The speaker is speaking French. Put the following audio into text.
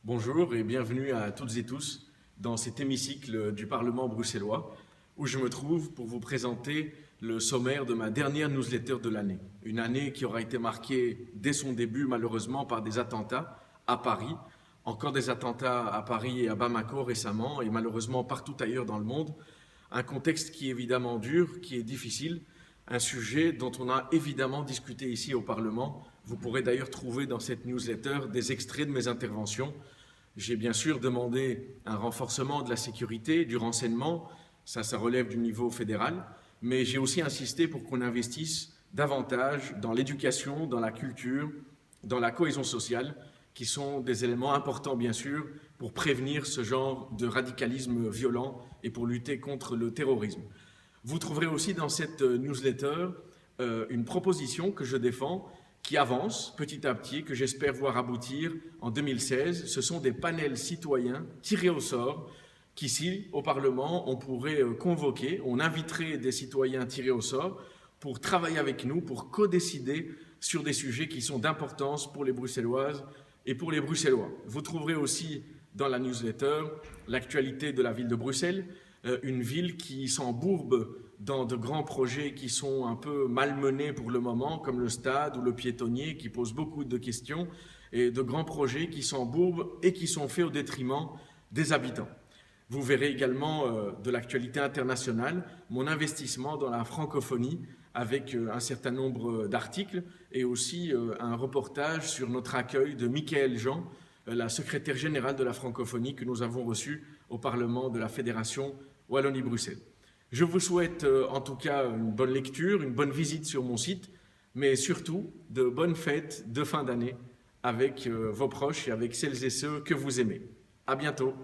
Bonjour et bienvenue à toutes et tous dans cet hémicycle du Parlement bruxellois où je me trouve pour vous présenter le sommaire de ma dernière newsletter de l'année. Une année qui aura été marquée dès son début malheureusement par des attentats à Paris, encore des attentats à Paris et à Bamako récemment et malheureusement partout ailleurs dans le monde. Un contexte qui est évidemment dur, qui est difficile, un sujet dont on a évidemment discuté ici au Parlement. Vous pourrez d'ailleurs trouver dans cette newsletter des extraits de mes interventions. J'ai bien sûr demandé un renforcement de la sécurité, du renseignement, ça relève du niveau fédéral, mais j'ai aussi insisté pour qu'on investisse davantage dans l'éducation, dans la culture, dans la cohésion sociale, qui sont des éléments importants bien sûr pour prévenir ce genre de radicalisme violent et pour lutter contre le terrorisme. Vous trouverez aussi dans cette newsletter une proposition que je défends qui avance petit à petit, que j'espère voir aboutir en 2016. Ce sont des panels citoyens tirés au sort qu'ici, au Parlement, on pourrait convoquer. On inviterait des citoyens tirés au sort pour travailler avec nous, pour co-décider sur des sujets qui sont d'importance pour les Bruxelloises et pour les Bruxellois. Vous trouverez aussi dans la newsletter l'actualité de la ville de Bruxelles, une ville qui s'embourbe dans de grands projets qui sont un peu malmenés pour le moment, comme le stade ou le piétonnier, qui posent beaucoup de questions, et de grands projets qui s'embourbent et qui sont faits au détriment des habitants. Vous verrez également de l'actualité internationale, mon investissement dans la francophonie, avec un certain nombre d'articles, et aussi un reportage sur notre accueil de Michaëlle Jean, la secrétaire générale de la francophonie que nous avons reçue au Parlement de la Fédération Wallonie-Bruxelles. Je vous souhaite en tout cas une bonne lecture, une bonne visite sur mon site, mais surtout de bonnes fêtes de fin d'année avec vos proches et avec celles et ceux que vous aimez. À bientôt.